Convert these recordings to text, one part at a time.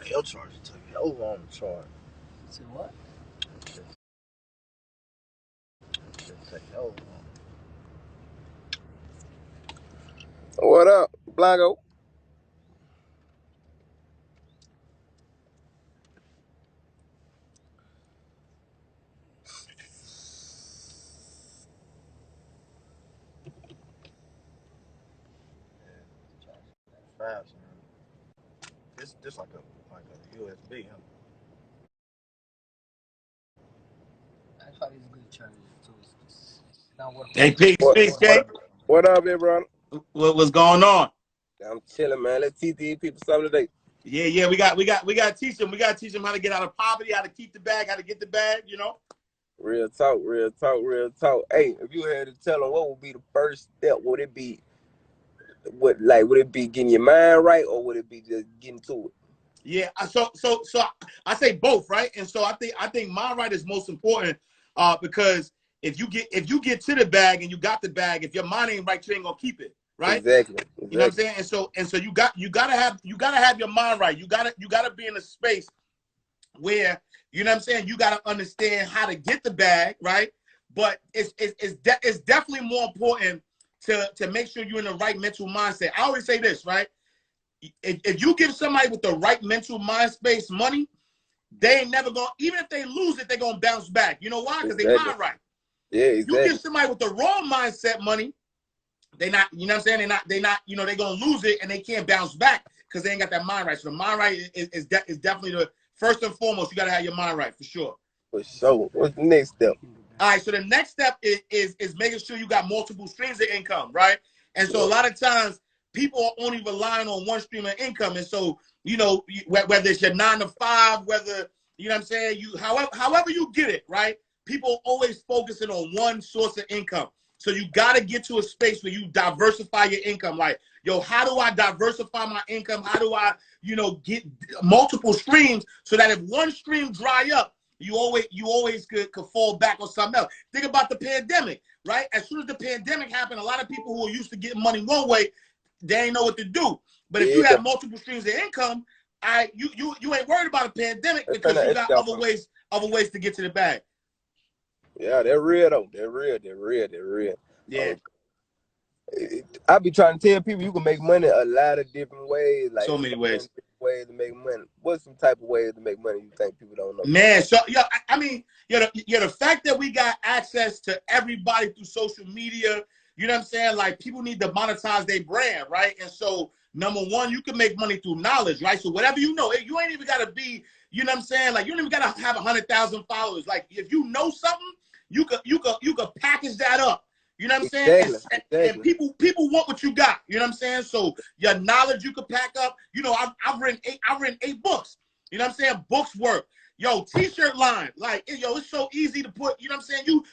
Your charger took over on the charge. Say what? Take over. What up, Blanco? Fast, man. This like a USB, huh? I thought it was good charger too. It's not working. Hey, peace, peace, Jay. What up, big brother? What's going on? I'm chilling, man. Let's teach these people something today. Yeah. We got to teach them. We got to teach them how to get out of poverty, how to keep the bag, how to get the bag. You know. Real talk, real talk, real talk. Hey, if you had to tell them, what would be the first step? Would it be would it be getting your mind right, or would it be just getting to it? Yeah. So I say both, right? And so I think mind right is most important, because if you get to the bag and you got the bag, if your mind ain't right, you ain't gonna keep it. Right. Exactly. You know what I'm saying? And so you gotta have your mind right. You gotta be in a space where, you know what I'm saying, you gotta understand how to get the bag, right? But it's definitely more important to make sure you're in the right mental mindset. I always say this, right? If you give somebody with the right mental mind space money, they ain't never gonna, even if they lose it, they're gonna bounce back. You know why? Because they mind right. Yeah, exactly. You give somebody with the wrong mindset money, they not, you know what I'm saying? They not, you know, they're gonna lose it and they can't bounce back because they ain't got that mind right. So the mind right is definitely the first and foremost. You gotta have your mind right for sure. For sure. What's the next step? All right, so the next step is making sure you got multiple streams of income, right? And so a lot of times people are only relying on one stream of income, and so, you know, whether it's your 9 to 5, whether, you know what I'm saying, you however you get it, right? People are always focusing on one source of income. So you got to get to a space where you diversify your income. Like, yo, how do I diversify my income? How do I, you know, get multiple streams so that if one stream dry up, you always could fall back on something else. Think about the pandemic, right? As soon as the pandemic happened, a lot of people who were used to getting money one way, they ain't know what to do. But if you have multiple streams of income, you ain't worried about a pandemic because you got other ways to get to the bag. Yeah, they're real though. They're real. Yeah. I be trying to tell people you can make money a lot of different ways. Like so many ways. Ways to make money. What's some type of ways to make money you think people don't know? Man, so yeah, I mean, the fact that we got access to everybody through social media, you know what I'm saying? Like, people need to monetize their brand, right? And so, number one, you can make money through knowledge, right? So whatever you know, you ain't even gotta be, you know what I'm saying? Like, you don't even gotta have 100,000 followers. Like, if you know something, you could package that up. You know what I'm saying? Exactly. And people want what you got. You know what I'm saying? So your knowledge you could pack up. You know, I've written 8 books. You know what I'm saying? Books work. Yo, t-shirt line. Like, yo, it's so easy to put, you know what I'm saying? You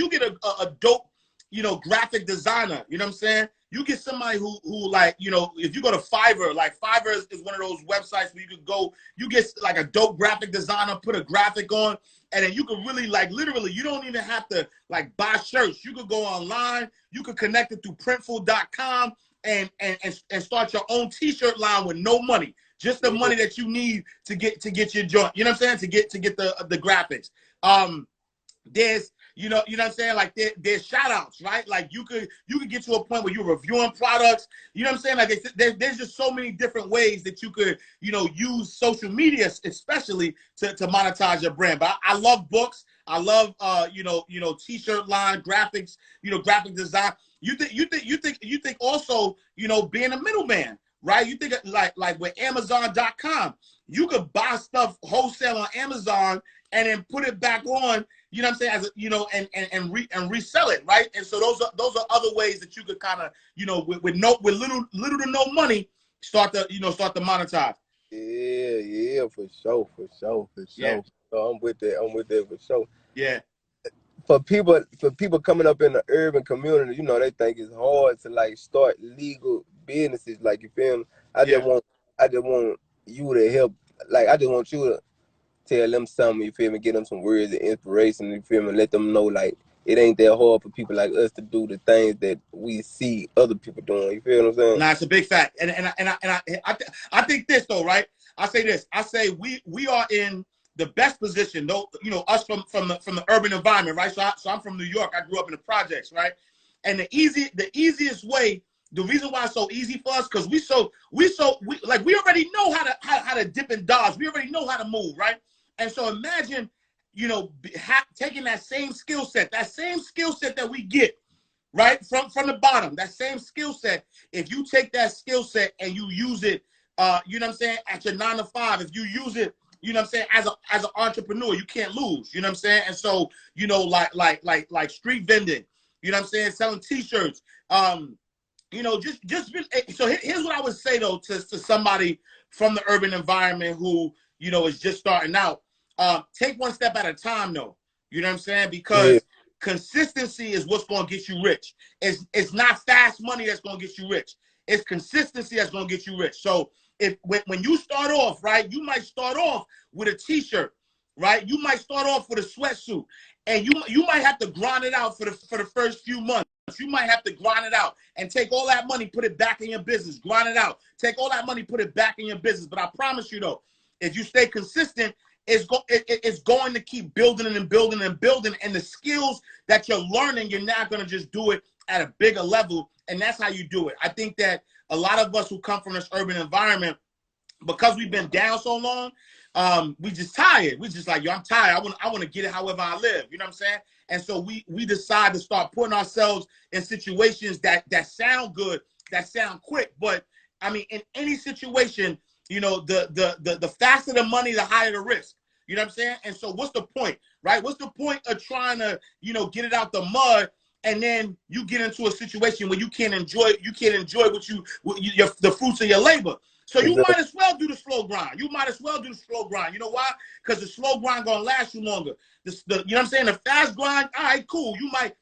get a dope, you know, graphic designer. You know what I'm saying? You get somebody who like, you know, if you go to Fiverr, like Fiverr is one of those websites where you could go, you get like a dope graphic designer, put a graphic on, and then you could really, like, literally, you don't even have to like buy shirts. You could go online, you could connect it through printful.com and start your own t-shirt line with no money. Just the money that you need to get your joint. You know what I'm saying? To get the graphics. There's, you know what I'm saying? Like, there's shout outs, right? Like, you could get to a point where you're reviewing products. You know what I'm saying? Like, there's just so many different ways that you could, you know, use social media, especially to monetize your brand. But I love books. I love you know, t-shirt line, graphics, you know, graphic design. You think also, you know, being a middleman, right? You think like with Amazon.com, you could buy stuff wholesale on Amazon and then put it back on, you know what I'm saying, as a, you know, and resell it, right? And so those are other ways that you could kind of, you know, with little to no money, start to monetize. Yeah, for sure. Yeah. So I'm with that for sure. Yeah. For people coming up in the urban community, you know, they think it's hard to like start legal businesses. Like, you feel me? I just want you to help. Like, I just want you to tell them something, you feel me? Give them some words of inspiration, you feel me? Let them know, like, it ain't that hard for people like us to do the things that we see other people doing. You feel what I'm saying? Nah, it's a big fact. And I think this though, right? I say this. I say we are in the best position, though, you know, us from the urban environment, right? So I'm from New York. I grew up in the projects, right? And the easiest way, the reason why it's so easy for us, because we already know how to dip and dodge. We already know how to move, right? And so imagine, you know, taking that same skill set that we get, right, from the bottom, that same skill set. If you take that skill set and you use it, you know what I'm saying, at your 9 to 5, if you use it, you know what I'm saying, as an entrepreneur, you can't lose. You know what I'm saying? And so, you know, like street vending, you know what I'm saying, selling t-shirts, you know, so here's what I would say though to somebody from the urban environment who, you know, is just starting out. Take one step at a time though. You know what I'm saying? Because consistency is what's going to get you rich. It's not fast money that's going to get you rich. It's consistency that's going to get you rich. So when you start off, right, you might start off with a t-shirt, right? You might start off with a sweatsuit, and you might have to grind it out for the first few months. You might have to grind it out and take all that money, put it back in your business, grind it out, take all that money, put it back in your business. But I promise you though, if you stay consistent, it's going to keep building and building and building. And the skills that you're learning, you're not going to just do it at a bigger level. And that's how you do it. I think that a lot of us who come from this urban environment, because we've been down so long, we just tired. We just like, yo, I'm tired. I want to get it however I live. You know what I'm saying? And so we decide to start putting ourselves in situations that sound good, that sound quick. But I mean, in any situation, you know, the faster the money, the higher the risk. You know what I'm saying? And so what's the point, right? What's the point of trying to, you know, get it out the mud, and then you get into a situation where you can't enjoy the fruits of your labor. So you might as well do the slow grind. You know why? Because the slow grind gonna last you longer. You know what I'm saying? The fast grind, all right, cool. You might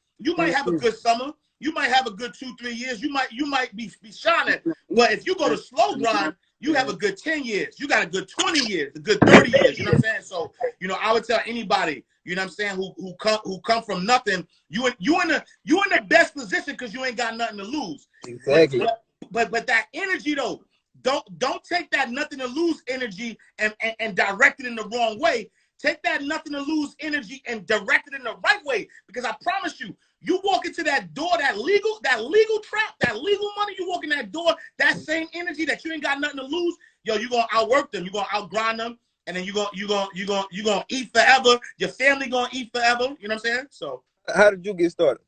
have a good summer. You might have a good 2-3 years. You might be shining. But if you go to slow grind, you have a good 10 years. You got a good 20 years, a good 30 years. You know what I'm saying? So, you know, I would tell anybody, you know what I'm saying, who come from nothing, you in the best position because you ain't got nothing to lose. Exactly. But that energy though, don't take that nothing to lose energy and direct it in the wrong way. Take that nothing to lose energy and direct it in the right way. Because I promise you, you walk into that door, that legal trap, that legal money, you walk in that door, that same energy that you ain't got nothing to lose, yo, you're gonna outwork them, you're gonna outgrind them, and then you're gonna eat forever. Your family gonna eat forever. You know what I'm saying? So how did you get started?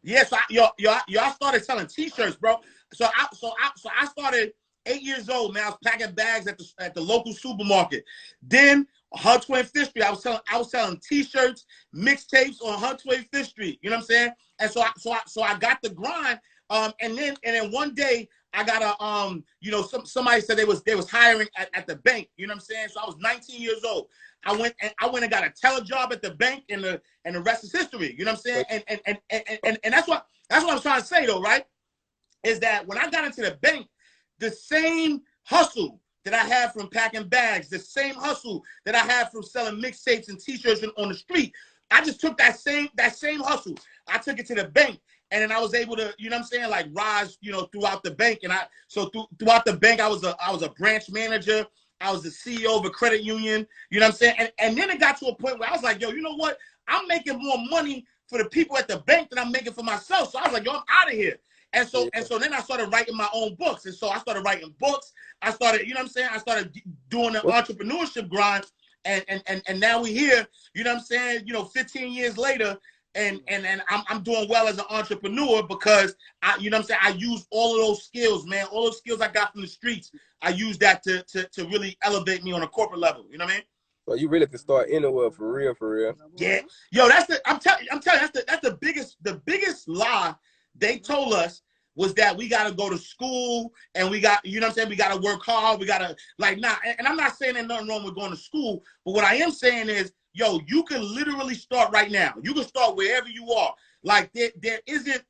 Yes, I started selling t-shirts, bro. So I started 8 years old, man. I was packing bags at the local supermarket. Then 125th Street, I was selling t-shirts, mixtapes on 125th Street. You know what I'm saying? And so I got the grind. And then one day I got a you know, somebody said they was hiring at the bank. You know what I'm saying? So I was 19 years old. I went and got a teller job at the bank, and the rest is history. You know what I'm saying? And that's what I'm trying to say though, right? Is that when I got into the bank, the same hustle that I had from packing bags, the same hustle that I had from selling mixtapes and t-shirts on the street, I just took that same hustle. I took it to the bank, and then I was able to, you know what I'm saying, like rise, you know, throughout the bank. And throughout the bank, I was a branch manager. I was the CEO of a credit union. You know what I'm saying? And then it got to a point where I was like, yo, you know what? I'm making more money for the people at the bank than I'm making for myself. So I was like, yo, I'm out of here. And so then I started writing my own books. And so I started writing books. I started, you know what I'm saying? I started doing the entrepreneurship grind. And now we're here, you know what I'm saying? You know, 15 years later, and I'm doing well as an entrepreneur because you know what I'm saying? I use all of those skills, man. All those skills I got from the streets. I use that to really elevate me on a corporate level. You know what I mean? Well, you really can start anywhere for real. Yeah. Yo, I'm telling you, that's the biggest lie they told us, was that we got to go to school and we got, you know what I'm saying, we got to work hard. We got to, like, nah. And I'm not saying there's nothing wrong with going to school, but what I am saying is, yo, you can literally start right now. You can start wherever you are. Like, there isn't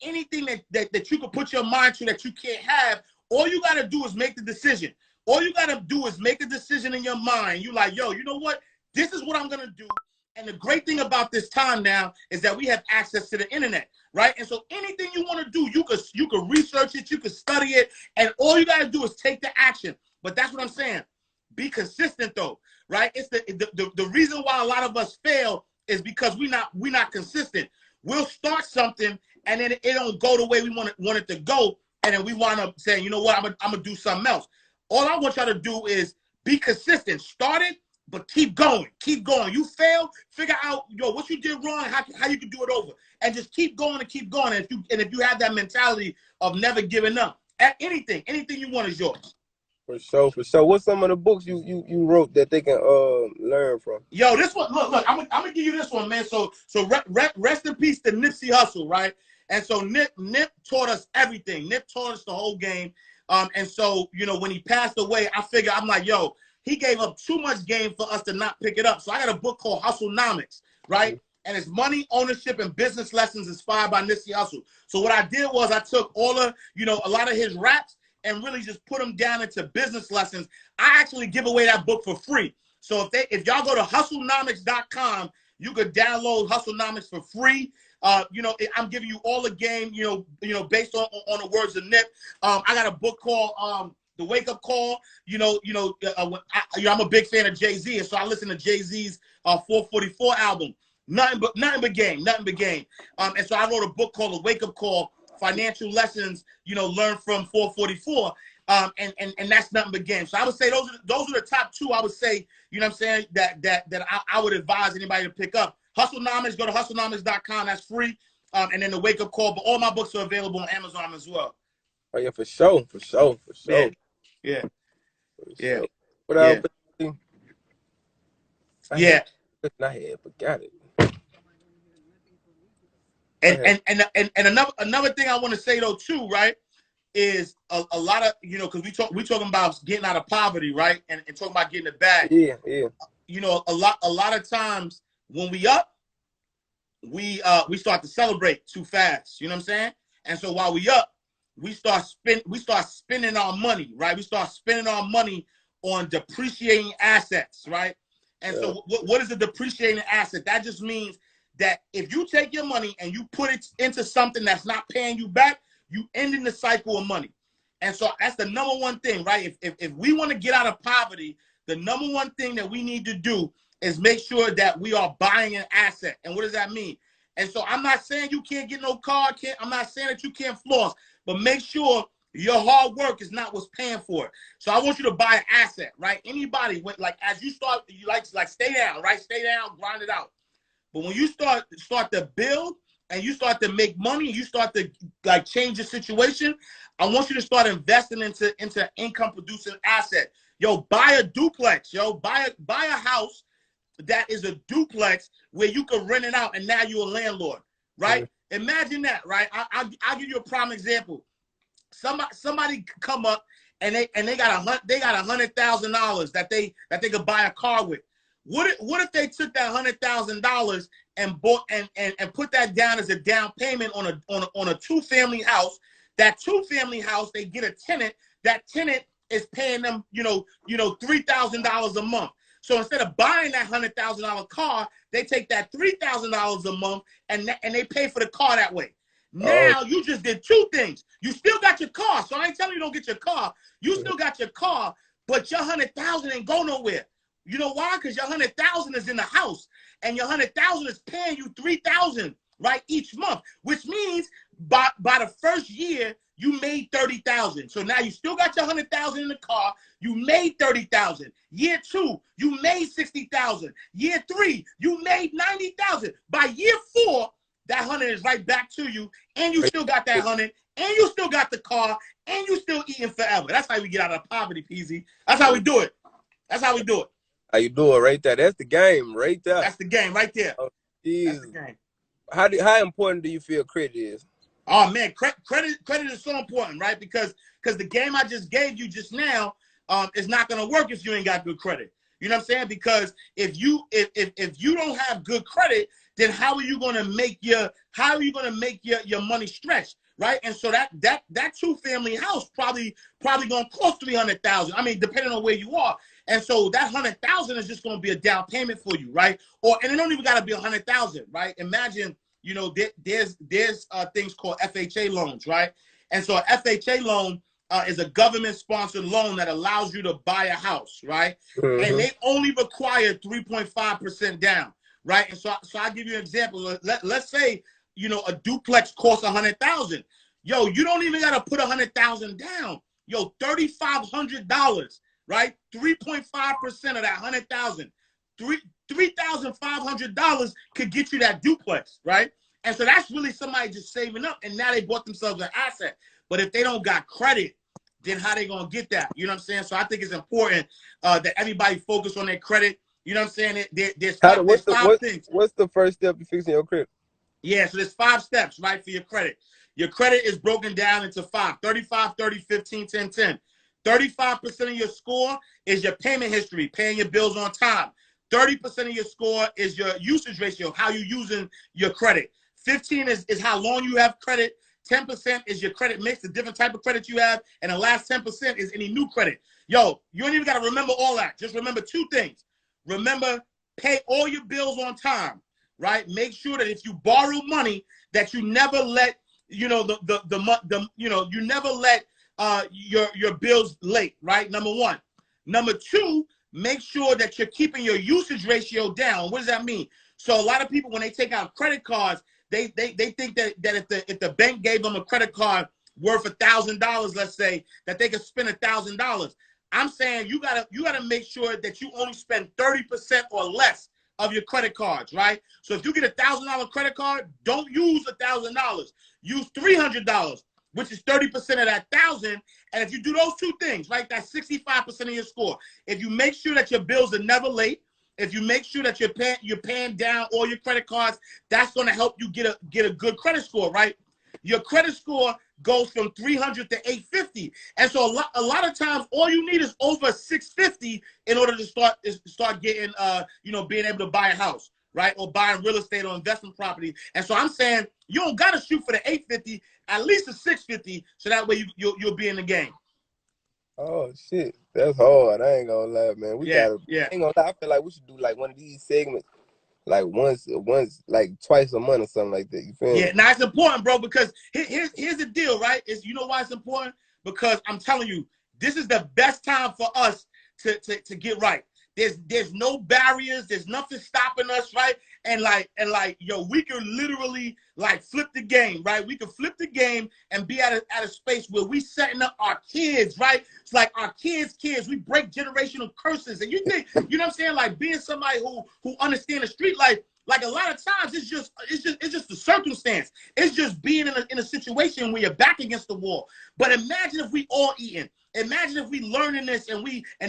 anything that you can put your mind to that you can't have. All you got to do is make the decision. All you got to do is make a decision in your mind. You like, yo, you know what? This is what I'm going to do. And the great thing about this time now is that we have access to the internet, right? And so anything you want to do, you could research it, you could study it, and all you got to do is take the action. But that's what I'm saying. Be consistent though, right? It's the reason why a lot of us fail is because we not consistent. We'll start something and then it don't go the way we want it to go, and then we wind up saying, you know what, I'm gonna do something else. All I want y'all to do is be consistent. Start it, but keep going. Keep going. You fail, figure out what you did wrong, how you can do it over, and just keep going and keep going. And if you have that mentality of never giving up at anything you want is yours. For sure, for sure. What's some of the books you wrote that they can learn from? Yo, this one, look, I'm gonna give you this one, man. So rest in peace to Nipsey Hussle, right? And so Nip taught us everything. Nip taught us the whole game. And so, when he passed away, I'm like, yo, he gave up too much game for us to not pick it up. So I got a book called Hustlenomics, right? Mm-hmm. And it's money, ownership, and business lessons inspired by Nipsey Hussle. So what I did was I took all of, a lot of his raps and really just put them down into business lessons. I actually give away that book for free. So if y'all go to hustlenomics.com, you could download Hustlenomics for free. I'm giving you all the game, based on the words of Nip. I got a book called The Wake Up Call. I'm a big fan of Jay-Z, and so I listen to Jay-Z's 444 album. Nothing but game. And so I wrote a book called The Wake Up Call, Financial Lessons, learned from 444. And that's nothing but game. So I would say those are the top two. I would say, that I would advise anybody to pick up. Hustlenomics, go to hustlenomics.com. That's free. And then The Wake Up Call. But all my books are available on Amazon as well. Oh yeah, for sure. Yeah. What else? Yeah. I had forgot it. And another thing I want to say though too, right, is a lot of because we talking about getting out of poverty, right, and talking about getting it back. Yeah. A lot of times when we start to celebrate too fast. You know what I'm saying? And so while we up, we start spending our money, right? We start spending our money on depreciating assets, right? And so what is a depreciating asset? That just means that if you take your money and you put it into something that's not paying you back, you ending the cycle of money. And so that's the number one thing, right? If we want to get out of poverty, the number one thing that we need to do is make sure that we are buying an asset. And what does that mean? And so I'm not saying you can't get no car. I'm not saying that you can't floss, but make sure your hard work is not what's paying for it. So I want you to buy an asset, right? Anybody, as you start, you like stay down, right? Stay down, grind it out. But when you start to build and you start to make money, you start to change your situation, I want you to start investing into income producing asset. Yo, buy a duplex. Yo, buy a house that is a duplex where you can rent it out and now you're a landlord, right? Mm-hmm. Imagine that, right? I'll give you a prime example. Somebody come up and they got $100,000 that they could buy a car with. What if they took that $100,000 and bought and put that down as a down payment on a 2-family house? That 2-family house, they get a tenant. That tenant is paying them, $3,000 a month. So instead of buying that $100,000 car, they take that $3,000 a month and they pay for the car that way. Now you just did two things. You still got your car. So I ain't telling you don't get your car. You still got your car, but your $100,000 ain't go nowhere. You know why? Because your $100,000 is in the house, and your $100,000 is paying you $3,000 right each month, which means by the first year you made $30,000. So now you still got your $100,000 in the car. You made $30,000. Year 2, you made $60,000. Year 3, you made $90,000. By year 4, that 100 is right back to you, and you still got that 100, and you still got the car, and you still eating forever. That's how we get out of poverty, Peezy. That's how we do it. How you do it right there. That's the game right there. That's the game right there. Oh, that's the game. How important do you feel credit is? Oh man, credit is so important, right? Because the game I just gave you just now is not gonna work if you ain't got good credit. You know what I'm saying? Because if you don't have good credit, then how are you gonna make your money stretch, right? And so that 2-family house probably gonna cost $300,000. I mean, depending on where you are. And so that $100,000 is just gonna be a down payment for you, right? And it don't even gotta be $100,000, right? Imagine, there's things called FHA loans, right? And so a FHA loan is a government-sponsored loan that allows you to buy a house, right? Mm-hmm. And they only require 3.5% down, right? And so I'll give you an example. Let's say, you know, a duplex costs $100,000. Yo, you don't even got to put $100,000 down. Yo, $3,500, right? 3.5% of that $100,000, $3,500 could get you that duplex, right? And so that's really somebody just saving up, and now they bought themselves an asset. But if they don't got credit, then how they gonna get that? You know what I'm saying? So I think it's important that everybody focus on their credit. You know what I'm saying? There's five things. What's the first step to fixing your credit? Yeah, so there's 5 steps, right, for your credit. Your credit is broken down into 5: 35, 30, 15, 10, 10. 35% of your score is your payment history, paying your bills on time. 30% of your score is your usage ratio, how you using your credit. 15 is how long you have credit. 10% is your credit mix, the different type of credit you have. And the last 10% is any new credit. Yo, you don't even got to remember all that. Just remember 2 things. Remember, pay all your bills on time, right? Make sure that if you borrow money, that you never let, you know, you never let your bills late, right? Number 1. Number 2, make sure that you're keeping your usage ratio down. What does that mean? So a lot of people, when they take out credit cards, they think that if the bank gave them a credit card worth $1,000, let's say, that they could spend $1,000. I'm saying you gotta make sure that you only spend 30% or less of your credit cards, right? So if you get $1,000 credit card, don't use $1,000. Use $300, which is 30% of that 1,000. And if you do those 2 things, right, that's 65% of your score. If you make sure that your bills are never late, if you make sure that you're paying down all your credit cards, that's going to help you get a good credit score, right? Your credit score goes from 300 to 850, and so a lot of times all you need is over 650 in order to start getting you know, being able to buy a house, right, or buying real estate or investment property. And so I'm saying you don't got to shoot for the 850, at least a 650, so that way you'll be in the game. Oh shit, that's hard. I ain't gonna lie, man. I ain't gonna lie. I feel like we should do like one of these segments, like once, like twice a month or something like that. You feel me? Yeah, now it's important, bro, because here's the deal, right? You know why it's important? Because I'm telling you, this is the best time for us to get right. There's no barriers, there's nothing stopping us, right? And like, yo, we can literally like flip the game, right? We can flip the game and be at a space where we setting up our kids, right? It's like our kids, we break generational curses. And you think, you know what I'm saying? Like being somebody who understands the street life, like a lot of times it's just the circumstance. It's just being in a situation where you're back against the wall. But imagine if we all eating. Imagine if we learning this and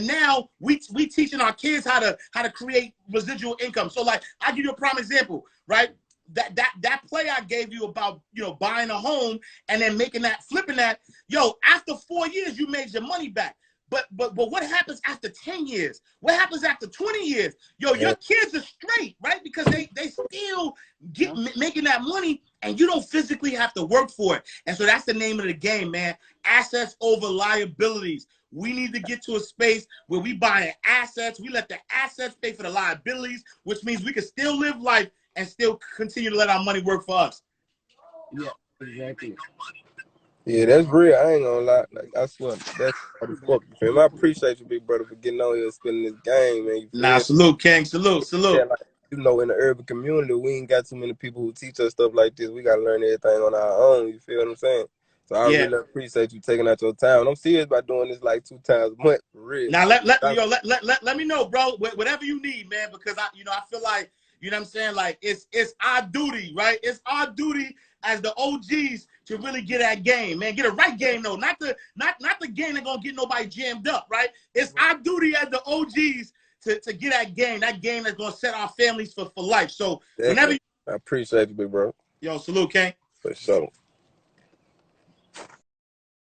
now we teaching our kids how to create residual income. So like I'll give you a prime example, right? That play I gave you about, you know, buying a home and then flipping that, yo, after 4 years you made your money back. But what happens after 10 years? What happens after 20 years? Yo, your kids are straight, right? Because they still making that money and you don't physically have to work for it. And so that's the name of the game, man. Assets over liabilities. We need to get to a space where we buying assets. We let the assets pay for the liabilities, which means we can still live life and still continue to let our money work for us. Yeah, exactly. Yeah, that's real. I ain't gonna lie. Like I swear, that's what the fuck, fam. I appreciate you, big brother, for getting on here and spending this game, man. You Nah, salute, King. Salute. Yeah, like, you know, in the urban community, we ain't got too many people who teach us stuff like this. We gotta learn everything on our own. You feel what I'm saying? So I really appreciate you taking out your time. And I'm serious about doing this like 2 times a month, for real. Now let me know, bro. Whatever you need, man, because I feel like, you know what I'm saying, like it's our duty, right? It's our duty as the OGs to really get that game, man. Get a right game though, not the game that's gonna get nobody jammed up, right? It's our duty as the OGs to get that game that's gonna set our families for life. So whenever I appreciate you, big bro. Yo, salute, King. For sure.